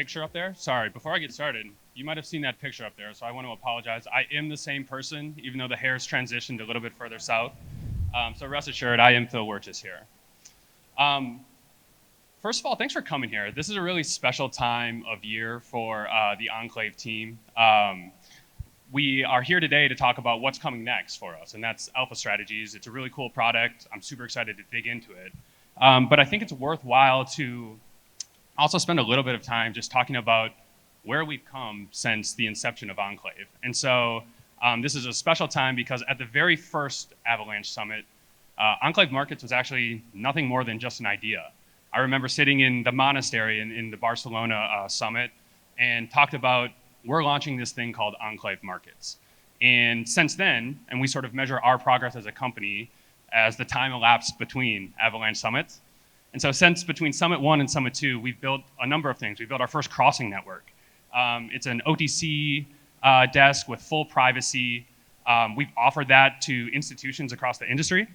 picture up there. Sorry, before I get started, you might have seen that picture up there, so I want to apologize. I am the same person, even though the hair's transitioned a little bit further south. So rest assured, I am Phil Wirtjes here. First of all, thanks for coming here. This is a really special time of year for the Enclave team. We are here today to talk about what's coming next for us, and that's Alpha Strategies. It's a really cool product. I'm super excited to dig into it. But I think it's worthwhile to also spend a little bit of time just talking about where we've come since the inception of Enclave. And so this is a special time because at the very first Avalanche Summit, Enclave Markets was actually nothing more than just an idea. I remember sitting in the monastery in the Barcelona summit and talked about, we're launching this thing called Enclave Markets. And since then, and we sort of measure our progress as a company as the time elapsed between Avalanche Summits. And so since between Summit 1 and Summit 2, we've built a number of things. We built our first crossing network. It's an OTC desk with full privacy. We've offered that to institutions across the industry,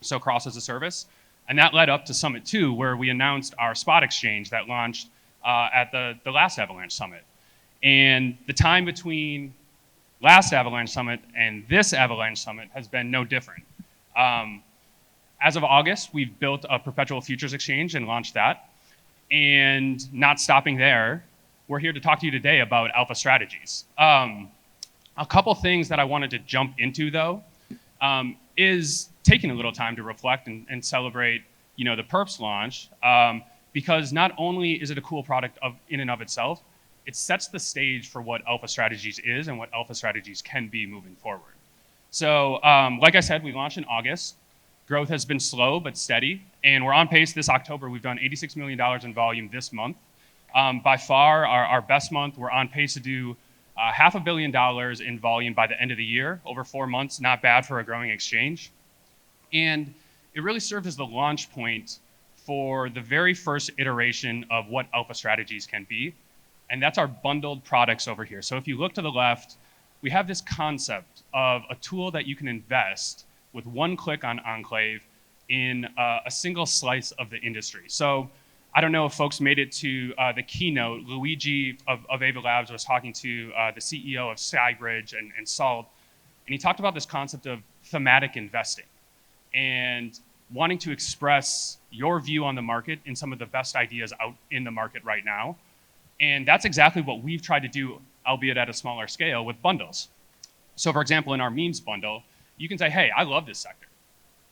so cross as a service. And that led up to Summit 2, where we announced our spot exchange that launched at the last Avalanche Summit. And the time between last Avalanche Summit and this Avalanche Summit has been no different. As of August, we've built a perpetual futures exchange and launched that. And not stopping there, we're here to talk to you today about Alpha Strategies. A couple things that I wanted to jump into, though, is taking a little time to reflect and celebrate, the Perps launch, because not only is it a cool product in and of itself, it sets the stage for what Alpha Strategies is and what Alpha Strategies can be moving forward. So, like I said, we launched in August. Growth has been slow but steady, and we're on pace this October. We've done $86 million in volume this month. By far, our best month. We're on pace to do $500 million in volume by the end of the year. Over 4 months, not bad for a growing exchange. And it really served as the launch point for the very first iteration of what Alpha Strategies can be, and that's our bundled products over here. So if you look to the left, we have this concept of a tool that you can invest with one click on Enclave in a single slice of the industry. So I don't know if folks made it to the keynote. Luigi of Ava Labs was talking to the CEO of Skybridge and Salt, and he talked about this concept of thematic investing and wanting to express your view on the market in some of the best ideas out in the market right now. And that's exactly what we've tried to do, albeit at a smaller scale, with bundles. So for example, in our memes bundle, you can say, hey, I love this sector.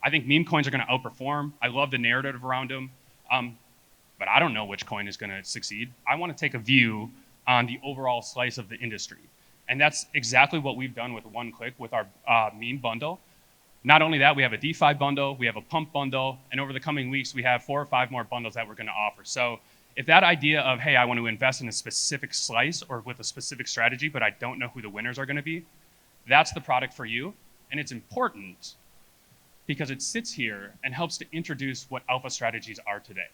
I think meme coins are gonna outperform. I love the narrative around them, but I don't know which coin is gonna succeed. I wanna take a view on the overall slice of the industry. And that's exactly what we've done with one click with our meme bundle. Not only that, we have a DeFi bundle, we have a pump bundle, and over the coming weeks, we have 4 or 5 more bundles that we're gonna offer. So if that idea of, hey, I want to invest in a specific slice or with a specific strategy, but I don't know who the winners are gonna be, that's the product for you. And it's important because it sits here and helps to introduce what Alpha Strategies are today.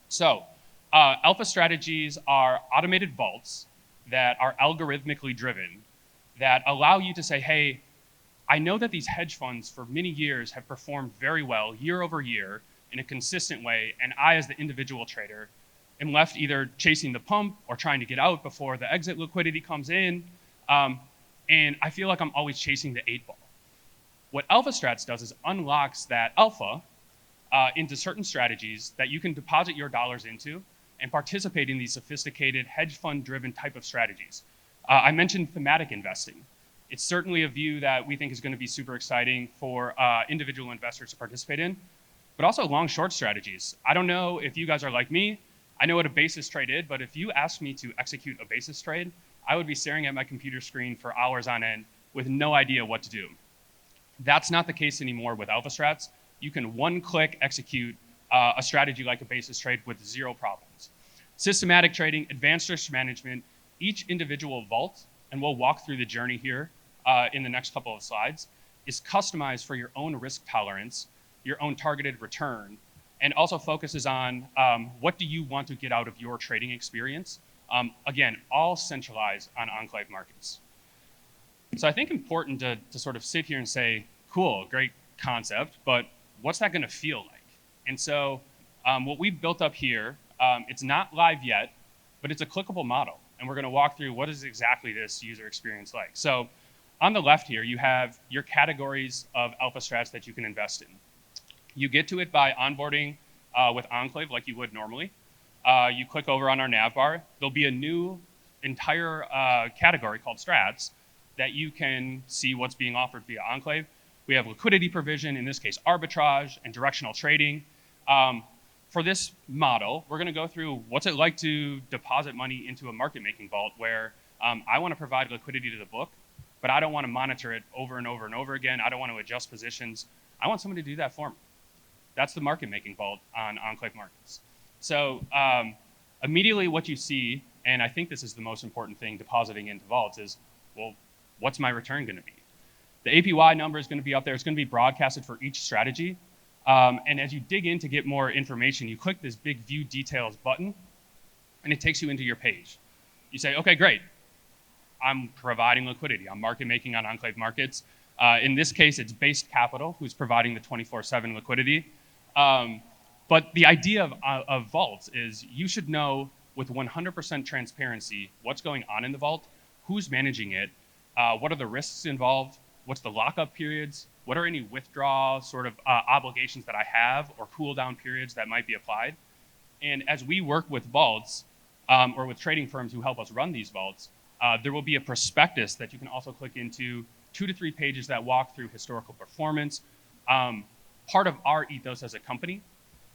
So Alpha Strategies are automated vaults that are algorithmically driven that allow you to say, hey, I know that these hedge funds for many years have performed very well year over year in a consistent way, and I, as the individual trader, am left either chasing the pump or trying to get out before the exit liquidity comes in, and I feel like I'm always chasing the 8 ball. What Alpha Strats does is unlocks that alpha into certain strategies that you can deposit your dollars into and participate in these sophisticated hedge fund driven type of strategies. I mentioned thematic investing. It's certainly a view that we think is going to be super exciting for individual investors to participate in, but also long short strategies. I don't know if you guys are like me. I know what a basis trade is, but if you asked me to execute a basis trade, I would be staring at my computer screen for hours on end with no idea what to do. That's not the case anymore with Alpha Strats. You can one-click execute a strategy like a basis trade with 0 problems. Systematic trading, advanced risk management, each individual vault, and we'll walk through the journey here in the next couple of slides, is customized for your own risk tolerance, your own targeted return, and also focuses on what do you want to get out of your trading experience. Again, all centralized on Enclave Markets. So I think important to sort of sit here and say, cool, great concept, but what's that gonna feel like? And so what we've built up here, it's not live yet, but it's a clickable model. And we're going to walk through what is exactly this user experience like. So on the left here, you have your categories of alpha strats that you can invest in. You get to it by onboarding with Enclave like you would normally. You click over on our nav bar. There'll be a new entire category called strats that you can see what's being offered via Enclave. We have liquidity provision, in this case arbitrage and directional trading. For this model, we're going to go through what's it like to deposit money into a market making vault where I want to provide liquidity to the book, but I don't want to monitor it over and over and over again. I don't want to adjust positions. I want someone to do that for me. That's the market making vault on Enclave Markets. So immediately what you see, and I think this is the most important thing depositing into vaults is, well, what's my return going to be? The APY number is going to be up there. It's going to be broadcasted for each strategy. And as you dig in to get more information, you click this big View Details button, and it takes you into your page. You say, okay, great. I'm providing liquidity. I'm market making on Enclave Markets. In this case, it's Based Capital who's providing the 24/7 liquidity. But the idea of vaults is you should know with 100% transparency what's going on in the vault, who's managing it, what are the risks involved, what's the lockup periods, what are any withdrawal sort of obligations that I have or cool down periods that might be applied. And as we work with vaults or with trading firms who help us run these vaults, there will be a prospectus that you can also click into, 2 to 3 pages that walk through historical performance. Part of our ethos as a company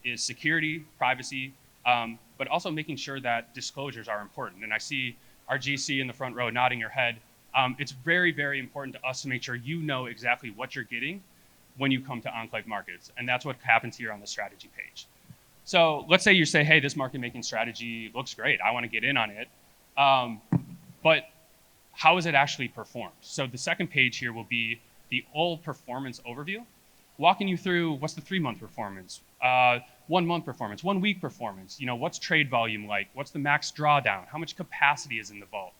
is security, privacy, but also making sure that disclosures are important. And I see our GC in the front row nodding your head. It's very, very important to us to make sure you know exactly what you're getting when you come to Enclave Markets. And that's what happens here on the strategy page. So let's say you say, hey, this market making strategy looks great. I want to get in on it. But how is it actually performed? So the second page here will be the old performance overview, walking you through what's the 3-month performance, 1-month performance, 1-week performance, what's trade volume like, what's the max drawdown, how much capacity is in the vault,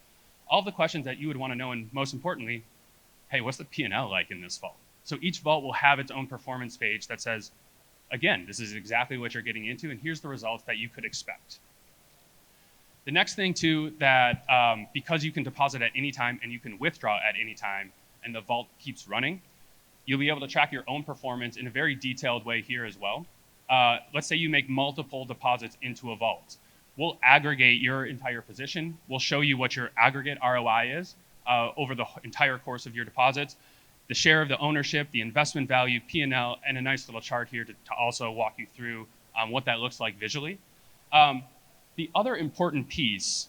all the questions that you would want to know, and most importantly, hey, what's the P&L like in this vault? So each vault will have its own performance page that says, again, this is exactly what you're getting into, and here's the results that you could expect. The next thing too, that because you can deposit at any time and you can withdraw at any time, and the vault keeps running, you'll be able to track your own performance in a very detailed way here as well. Let's say you make multiple deposits into a vault. We'll aggregate your entire position. We'll show you what your aggregate ROI is over the entire course of your deposits, the share of the ownership, the investment value, P&L, and a nice little chart here to also walk you through what that looks like visually. The other important piece,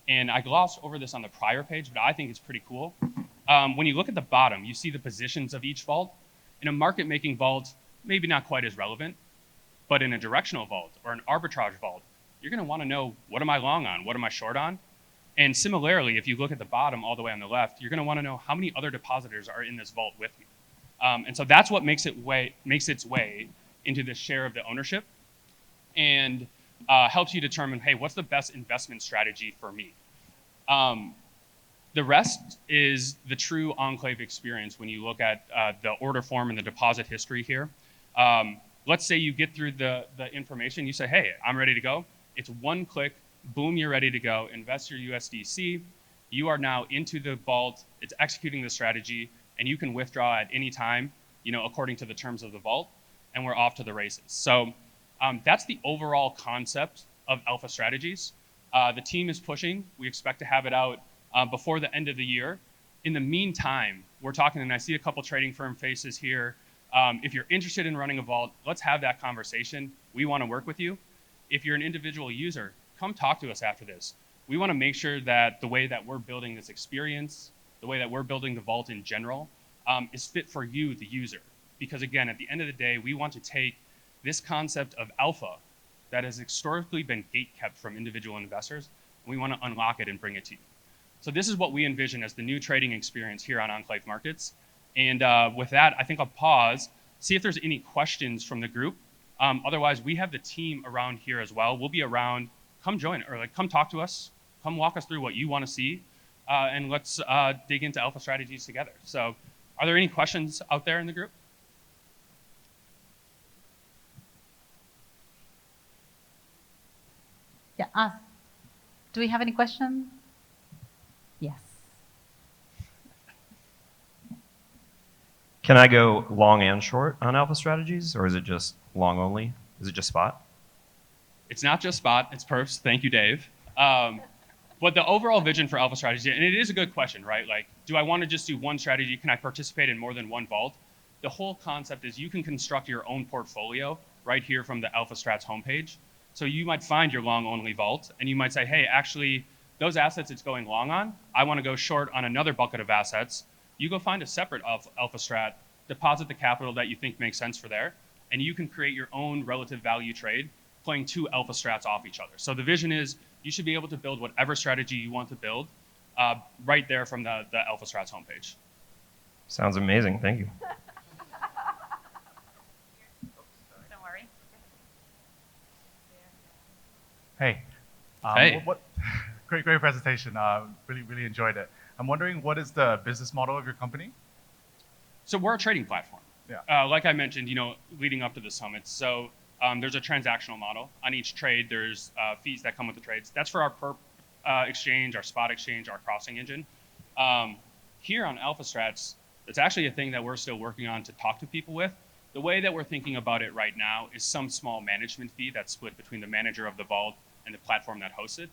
and I glossed over this on the prior page, but I think it's pretty cool. When you look at the bottom, you see the positions of each vault. In a market-making vault, maybe not quite as relevant, but in a directional vault or an arbitrage vault, you're going to want to know, what am I long on? What am I short on? And similarly, if you look at the bottom all the way on the left, you're going to want to know how many other depositors are in this vault with me. And so that's what makes its way into the share of the ownership and helps you determine, hey, what's the best investment strategy for me? The rest is the true Enclave experience when you look at the order form and the deposit history here. Let's say you get through the information, you say, hey, I'm ready to go. It's 1 click, boom, you're ready to go. Invest your USDC. You are now into the vault. It's executing the strategy, and you can withdraw at any time, according to the terms of the vault, and we're off to the races. So that's the overall concept of Alpha Strategies. The team is pushing. We expect to have it out before the end of the year. In the meantime, we're talking, and I see a couple trading firm faces here. If you're interested in running a vault, let's have that conversation. We want to work with you. If you're an individual user, come talk to us after this. We want to make sure that the way that we're building this experience, the way that we're building the vault in general, is fit for you, the user. Because again, at the end of the day, we want to take this concept of alpha that has historically been gatekept from individual investors, and we want to unlock it and bring it to you. So this is what we envision as the new trading experience here on Enclave Markets. And with that, I think I'll pause, see if there's any questions from the group. Otherwise, we have the team around here as well. We'll be around. Come join, or come talk to us. Come walk us through what you want to see, and let's dig into Alpha Strategies together. So are there any questions out there in the group? Yeah, Do we have any questions? Yes. Can I go long and short on alpha strategies, or is it just long only? Is it just spot? It's not just spot, it's perps. Thank you, Dave. But the overall vision for alpha strategy, and it is a good question, right? Like, do I want to just do one strategy? Can I participate in more than one vault? The whole concept is you can construct your own portfolio right here from the Alpha Strats homepage. So you might find your long only vault, and you might say, hey, actually, those assets it's going long on, I want to go short on another bucket of assets. You go find a separate alpha strat, deposit the capital that you think makes sense for there, and you can create your own relative value trade playing two alpha strats off each other. So the vision is you should be able to build whatever strategy you want to build right there from the Alpha Strats homepage. Sounds amazing. Thank you. Don't worry. Hey. Hey. Great presentation. Really enjoyed it. I'm wondering, what is the business model of your company? So we're a trading platform. Yeah. Like I mentioned, leading up to the summit. So there's a transactional model. On each trade, there's fees that come with the trades. That's for our perp exchange, our spot exchange, our crossing engine. Here on Alpha Strats, it's actually a thing that we're still working on to talk to people with. The way that we're thinking about it right now is some small management fee that's split between the manager of the vault and the platform that hosts it.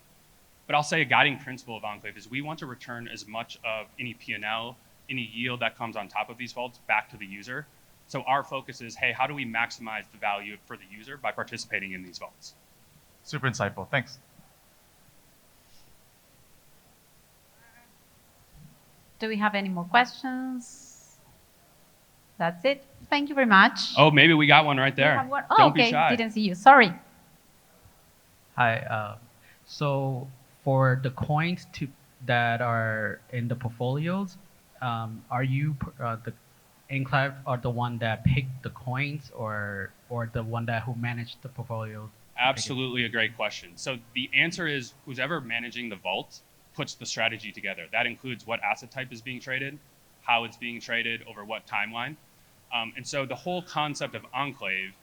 But I'll say a guiding principle of Enclave is we want to return as much of any P&L, any yield that comes on top of these vaults back to the user. So our focus is, hey, how do we maximize the value for the user by participating in these vaults? Super insightful. Thanks. Do we have any more questions? That's it. Thank you very much. Oh, maybe we got one right there. Have one? Oh, Don't okay. be shy. Didn't see you. Sorry. Hi. So for the coins that are in the portfolios, are you the Enclave are the one that picked the coins, or the one that who managed the portfolio? Absolutely a great question. So the answer is who's ever managing the vault puts the strategy together. That includes what asset type is being traded, how it's being traded, over what timeline. And so the whole concept of Enclave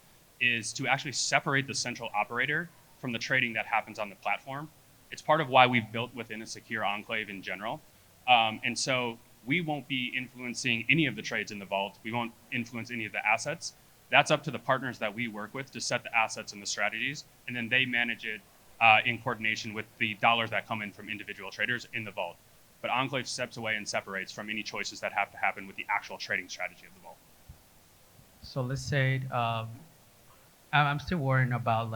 is to actually separate the central operator from the trading that happens on the platform. It's part of why we've built within a secure enclave in general. And so we won't be influencing any of the trades in the vault. We won't influence any of the assets. That's up to the partners that we work with to set the assets and the strategies, and then they manage it in coordination with the dollars that come in from individual traders in the vault. But Enclave steps away and separates from any choices that have to happen with the actual trading strategy of the vault. So let's say I'm still worrying about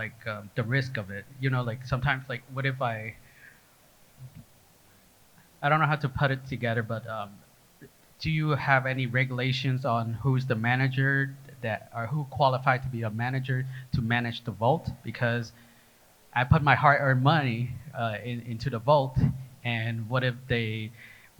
the risk of it. Like sometimes, like what if I don't know how to put it together, but do you have any regulations on who's the manager or who qualified to be a manager to manage the vault? Because I put my hard-earned money into the vault, and what if they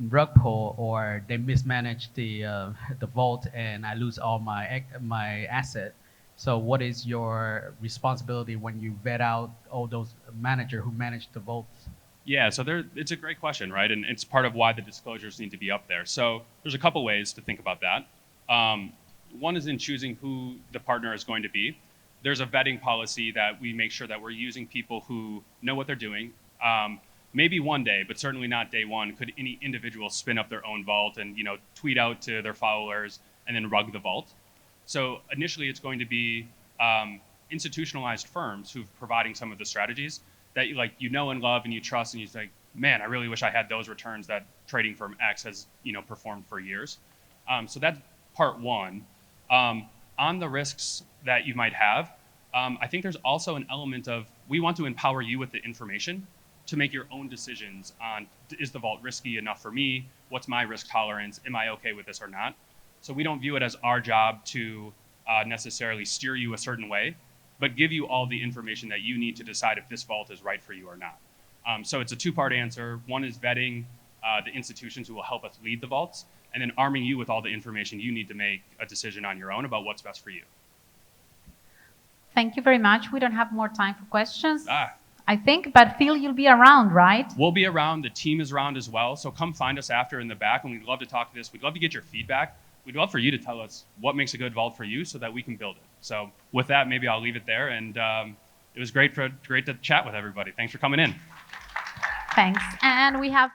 rug pull or they mismanage the vault and I lose all my asset? So what is your responsibility when you vet out all those managers who manage the vaults? Yeah, so it's a great question, right? And it's part of why the disclosures need to be up there. So there's a couple ways to think about that. One is in choosing who the partner is going to be. There's a vetting policy that we make sure that we're using people who know what they're doing. Maybe one day, but certainly not day one, could any individual spin up their own vault and tweet out to their followers and then rug the vault. So initially, it's going to be institutionalized firms who've providing some of the strategies that you know and love and you trust, and you think, man, I really wish I had those returns that trading firm X has performed for years. So that's part one. On the risks that you might have, I think there's also an element of we want to empower you with the information to make your own decisions on, is the vault risky enough for me? What's my risk tolerance? Am I okay with this or not? So we don't view it as our job to necessarily steer you a certain way, but give you all the information that you need to decide if this vault is right for you or not. So it's a two-part answer. One is vetting the institutions who will help us lead the vaults, and then arming you with all the information you need to make a decision on your own about what's best for you. Thank you very much. We don't have more time for questions, I think, but Phil, you'll be around, right? We'll be around. The team is around as well. So come find us after in the back, and we'd love to talk to this. We'd love to get your feedback. We'd love for you to tell us what makes a good vault for you so that we can build it. So with that, maybe I'll leave it there. And it was great to chat with everybody. Thanks for coming in. Thanks. And we have